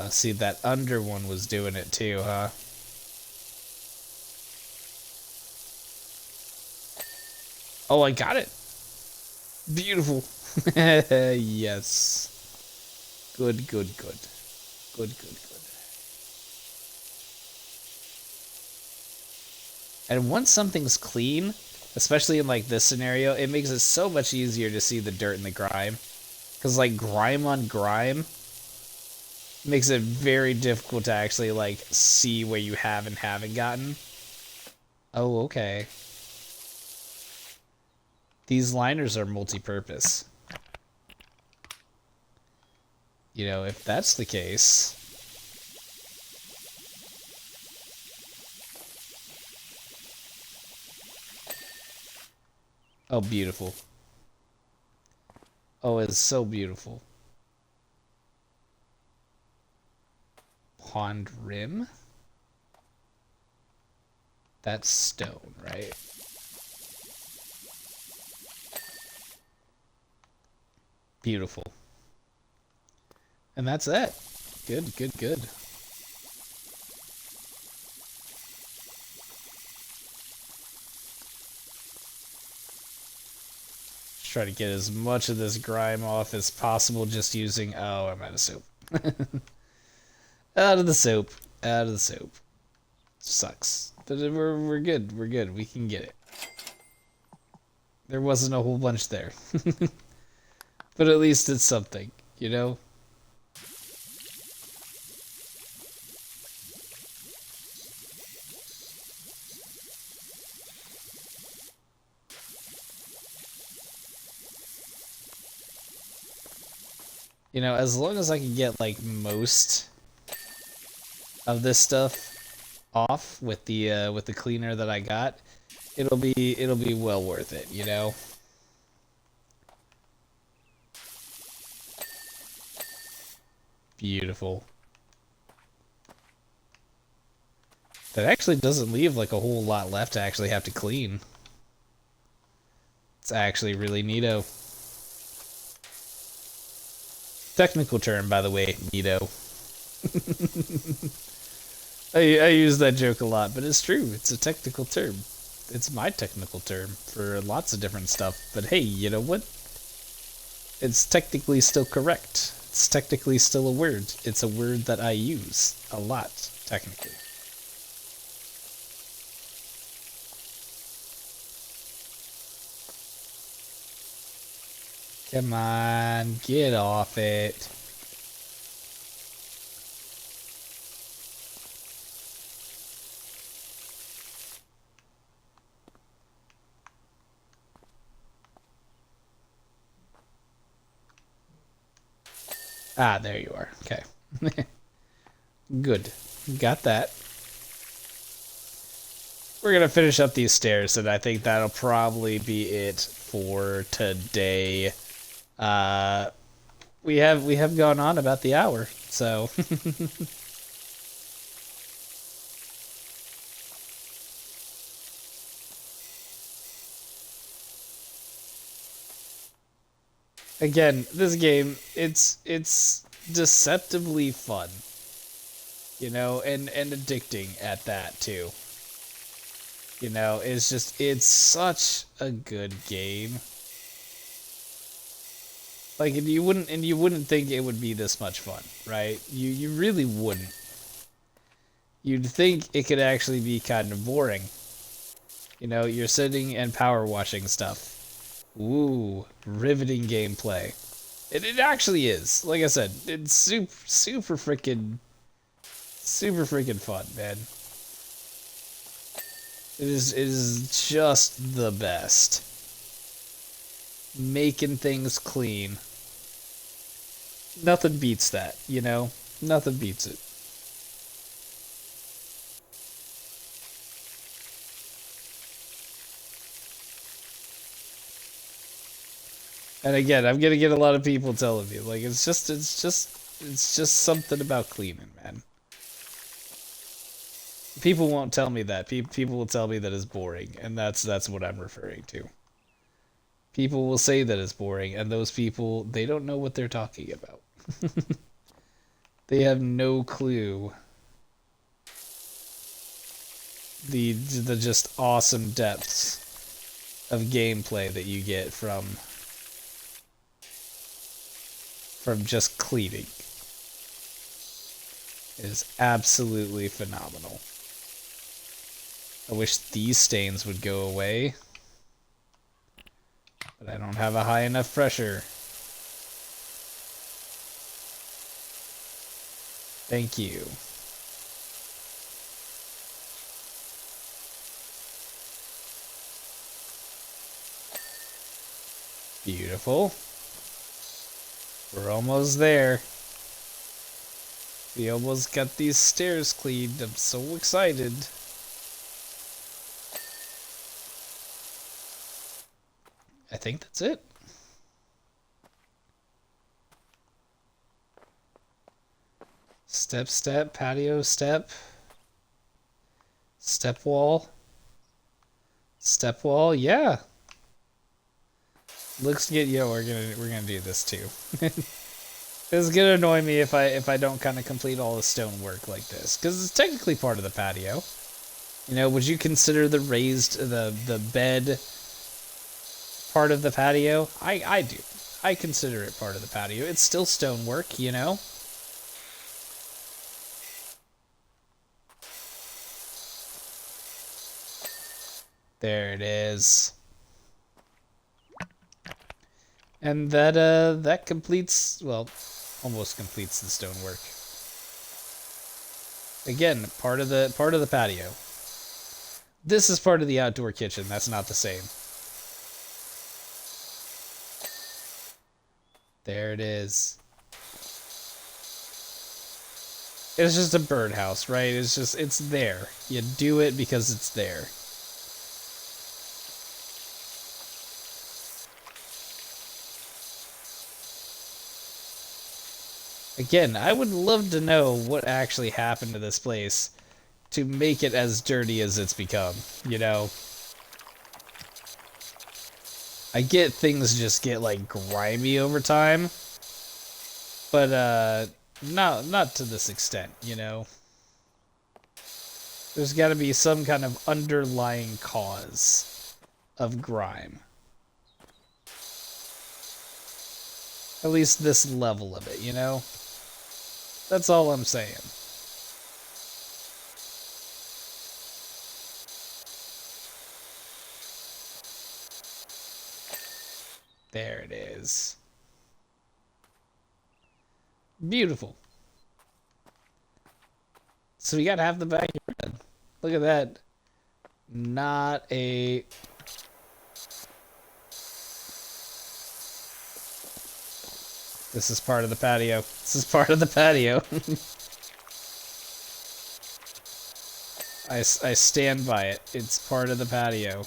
See, that under one was doing it too, huh? Oh, I got it. Beautiful. Yes. Good, good, good. Good, good, good. And once something's clean, especially in like this scenario, it makes it so much easier to see the dirt and the grime. Because like grime on grime makes it very difficult to actually like see where you have and haven't gotten. Oh, okay. These liners are multi-purpose. You know, if that's the case... Oh, beautiful. Oh, it's so beautiful. Pond rim? That's stone, right? Beautiful. And that's it. Good, good, good. Just try to get as much of this grime off as possible just using... Oh, I'm out of soap. Out of the soap. Out of the soap. Sucks. But we're good. We're good. We can get it. There wasn't a whole bunch there. But at least it's something, you know? You know, as long as I can get like most of this stuff off with the cleaner that I got, it'll be well worth it, you know? Beautiful. That actually doesn't leave like a whole lot left to actually have to clean. It's actually really neato. Technical term, by the way, neato. I use that joke a lot, but it's true. It's a technical term. It's my technical term for lots of different stuff. But hey, you know what? It's technically still correct. It's technically still a word. It's a word that I use a lot, technically. Come on, get off it. Ah, there you are. Okay. Good. Got that. We're gonna finish up these stairs, and I think that'll probably be it for today. We have gone on about the hour, so again, this game, it's deceptively fun. You know, and addicting at that too. You know, it's such a good game. Like, and you wouldn't think it would be this much fun, right? You really wouldn't. You'd think it could actually be kind of boring. You know, you're sitting and power washing stuff. Ooh, riveting gameplay. It actually is. Like I said, it's super freaking fun, man. It is just the best. Making things clean. Nothing beats that, you know? Nothing beats it. And again, I'm gonna get a lot of people telling me, like, it's just something about cleaning, man. People won't tell me that. People will tell me that it's boring, and that's what I'm referring to. People will say that it's boring, and those people, they don't know what they're talking about. They have no clue the just awesome depths of gameplay that you get from just cleaning. is absolutely phenomenal. I wish these stains would go away, but I don't have a high enough pressure. Thank you. Beautiful. We're almost there. We almost got these stairs cleaned. I'm so excited. I think that's it. Step, step, patio, step. Step wall. Step wall, yeah. Looks good. Yo, we're gonna do this too. It's gonna annoy me if I don't kind of complete all the stonework like this, because it's technically part of the patio. You know, would you consider the the bed part of the patio? I do. I consider it part of the patio. It's still stonework, you know. There it is. And that completes, well, almost completes the stonework. Again, part of the patio. This is part of the outdoor kitchen. That's not the same. There it is. It's just a birdhouse, right? It's there. You do it because it's there. Again, I would love to know what actually happened to this place to make it as dirty as it's become, you know? I get things just get, like, grimy over time, but, not to this extent, you know? There's gotta be some kind of underlying cause of grime. At least this level of it, you know? That's all I'm saying. There it is. Beautiful. So we gotta have the backyard. Look at that. Not a... This is part of the patio. This is part of the patio. I stand by it. It's part of the patio.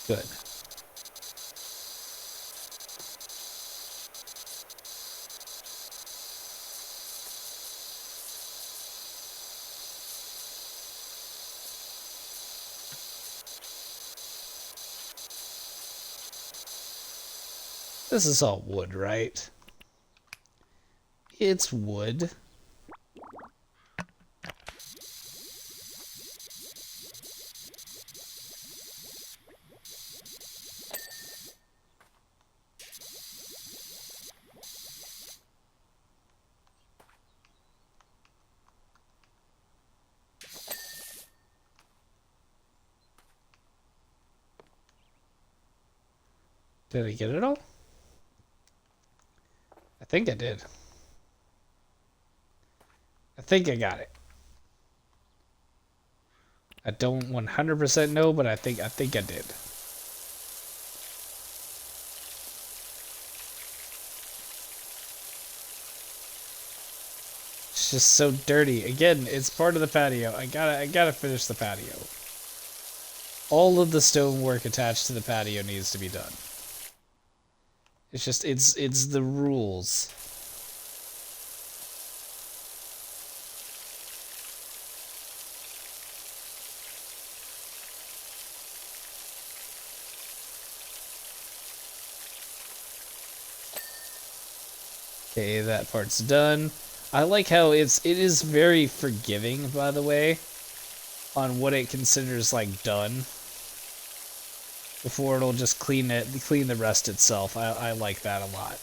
Good. This is all wood, right? It's wood. Did I get it all? I think I did. I think I got it. I don't 100% know, but I think I did. It's just so dirty. Again, it's part of the patio. I gotta finish the patio. All of the stonework attached to the patio needs to be done. It's just it's the rules. Okay, that part's done. I like how it is very forgiving, by the way, on what it considers like done before it'll just clean the rest itself. I like that a lot.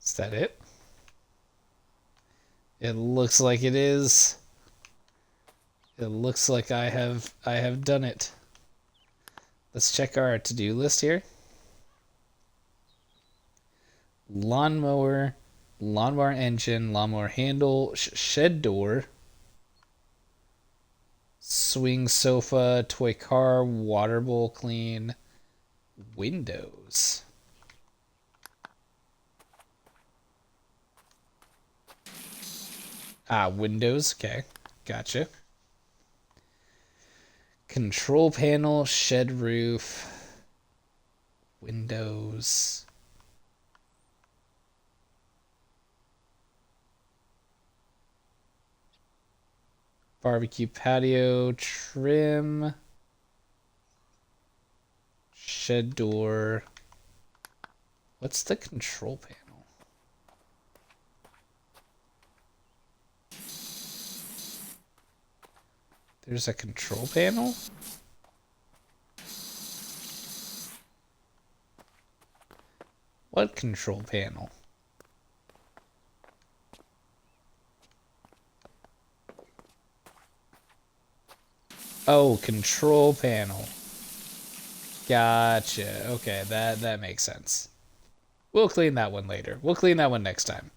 Is that it? It looks like it is. It looks like I have done it. Let's check our to-do list here. Lawnmower, lawnmower engine, lawnmower handle, shed door, swing sofa, toy car, water bowl clean, windows. Ah, windows. Okay, gotcha. Control panel, shed roof, windows. Barbecue patio, trim, shed door. What's the control panel? There's a control panel? What control panel? Oh, control panel. Gotcha. Okay, that makes sense. We'll clean that one later. We'll clean that one next time.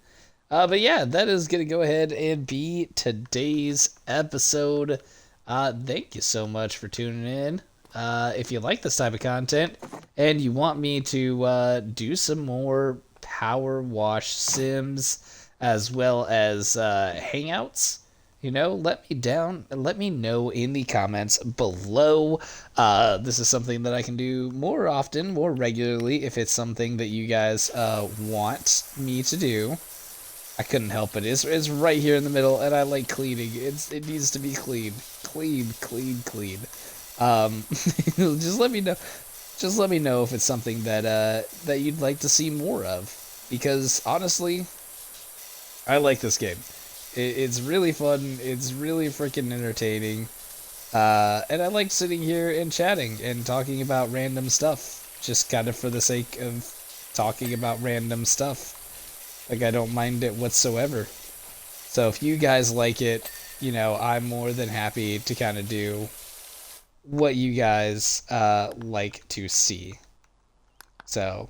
But yeah, that is going to go ahead and be today's episode. Thank you so much for tuning in. If you like this type of content and you want me to do some more Power Wash Sims as well as Hangouts, let me know in the comments below. This is something that I can do more often, more regularly, if it's something that you guys want me to do. I couldn't help it. It's right here in the middle, and I like cleaning. It needs to be clean, clean, clean, clean. Just let me know. Just let me know if it's something that you'd like to see more of, because honestly, I like this game. It's really fun. It's really freaking entertaining. And I like sitting here and chatting and talking about random stuff, just kind of for the sake of talking about random stuff. Like, I don't mind it whatsoever. So if you guys like it, I'm more than happy to kind of do what you guys like to see. So,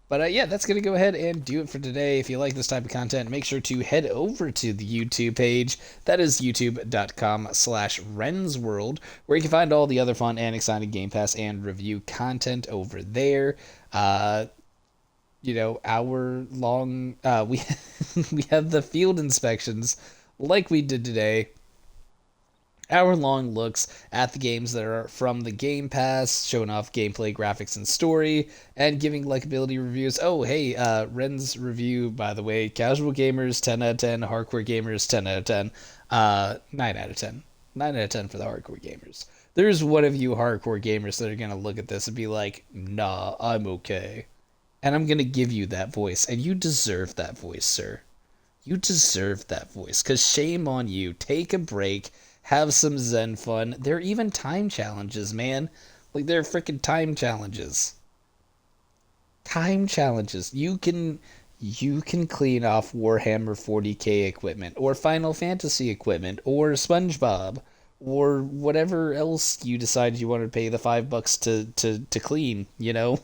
but yeah, that's going to go ahead and do it for today. If you like this type of content, make sure to head over to the YouTube page. That is youtube.com/RensWorld, where you can find all the other fun and exciting Game Pass and review content over there. Hour long, we we have the field inspections like we did today. Hour-long looks at the games that are from the Game Pass, showing off gameplay, graphics, and story, and giving likability reviews. Oh, hey, Ren's review, by the way, casual gamers, 10 out of 10, hardcore gamers, 10 out of 10, 9 out of 10. 9 out of 10 for the hardcore gamers. There's one of you hardcore gamers that are going to look at this and be like, nah, I'm okay. And I'm going to give you that voice, and you deserve that voice, sir. You deserve that voice, because shame on you. Take a break. Have some Zen fun. There are even time challenges, man. Like, there are freaking time challenges. Time challenges. You can clean off Warhammer 40K equipment, or Final Fantasy equipment, or SpongeBob, or whatever else you decide you want to pay the $5 to clean, you know.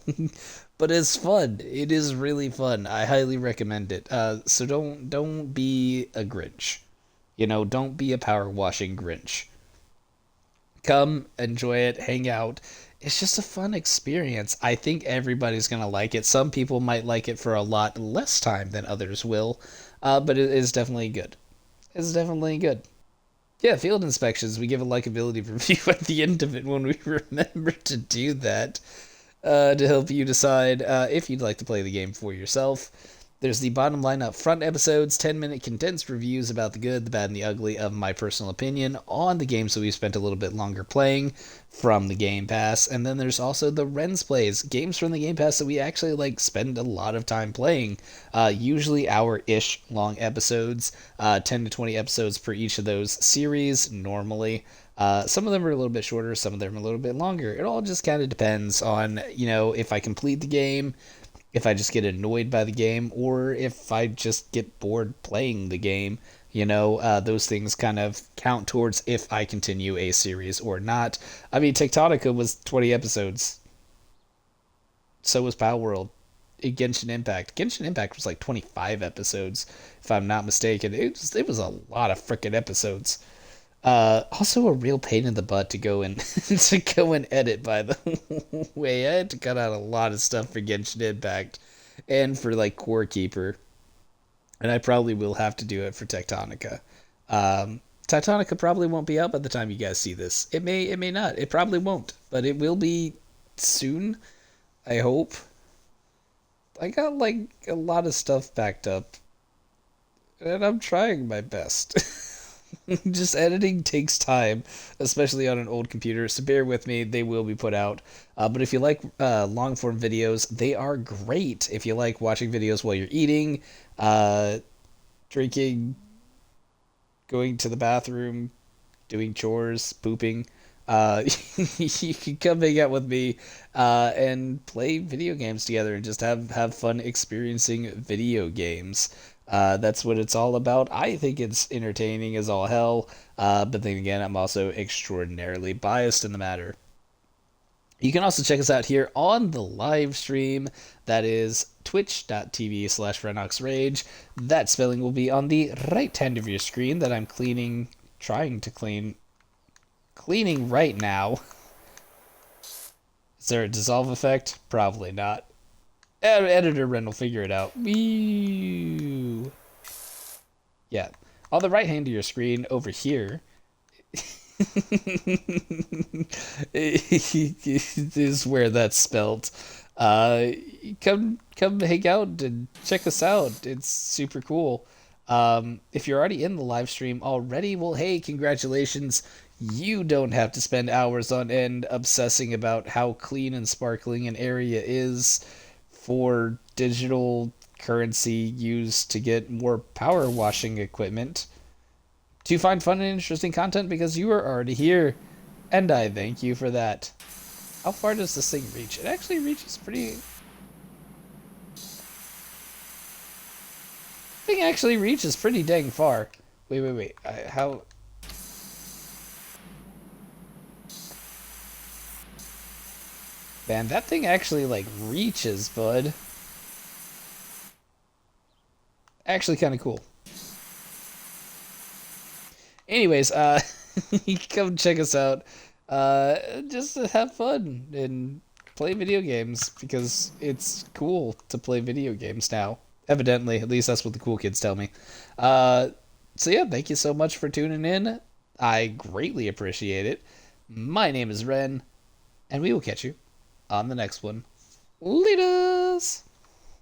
But it's fun. It is really fun. I highly recommend it. So don't be a Grinch. You know, don't be a power washing Grinch. Come, enjoy it, hang out. It's just a fun experience. I think everybody's gonna like it. Some people might like it for a lot less time than others will, but it is definitely good. It's definitely good. Yeah, field inspections. We give a likability review at the end of it when we remember to do that, to help you decide if you'd like to play the game for yourself. There's the bottom line up front episodes, 10-minute condensed reviews about the good, the bad, and the ugly of my personal opinion on the games that we spent a little bit longer playing from the Game Pass. And then there's also the Ren's Plays, games from the Game Pass that we actually spend a lot of time playing. Usually hour-ish long episodes, 10 to 20 episodes per each of those series normally. Some of them are a little bit shorter, some of them are a little bit longer. It all just kind of depends on, if I complete the game, if I just get annoyed by the game, or if I just get bored playing the game. Those things kind of count towards if I continue a series or not. I mean, Tectonica was 20 episodes. So was Power World. Genshin Impact. Genshin Impact was 25 episodes, if I'm not mistaken. It was a lot of freaking episodes. Also a real pain in the butt to go and to go and edit, by the way. I had to cut out a lot of stuff for Genshin Impact and for Core Keeper. And I probably will have to do it for Tectonica. Tectonica probably won't be out by the time you guys see this. It may not. It probably won't, but it will be soon, I hope. I got a lot of stuff backed up, and I'm trying my best. Just editing takes time, especially on an old computer, so bear with me. They will be put out. But if you like long form videos, they are great. If you like watching videos while you're eating, drinking, going to the bathroom, doing chores, pooping, you can come hang out with me and play video games together and just have fun experiencing video games. That's what it's all about. I think it's entertaining as all hell, but then again, I'm also extraordinarily biased in the matter. You can also check us out here on the live stream. That is twitch.tv/RenoxRage. That spelling will be on the right hand of your screen that I'm trying to cleaning right now. Is there a dissolve effect? Probably not. Editor Ren will figure it out. Woo. Yeah. On the right hand of your screen over here is where that's spelled. Come hang out and check us out. It's super cool. If you're already in the live stream already, well, hey, congratulations. You don't have to spend hours on end obsessing about how clean and sparkling an area is for digital currency used to get more power washing equipment to find fun and interesting content, because you are already here, and I thank you for that. How far does this thing reach? It actually reaches pretty... thing actually reaches pretty dang far. Wait. How... Man, that thing actually, reaches, bud. Actually kind of cool. Anyways, come check us out. Just to have fun and play video games, because it's cool to play video games now. Evidently, at least that's what the cool kids tell me. So yeah, thank you so much for tuning in. I greatly appreciate it. My name is Ren, and we will catch you on the next one. Laters!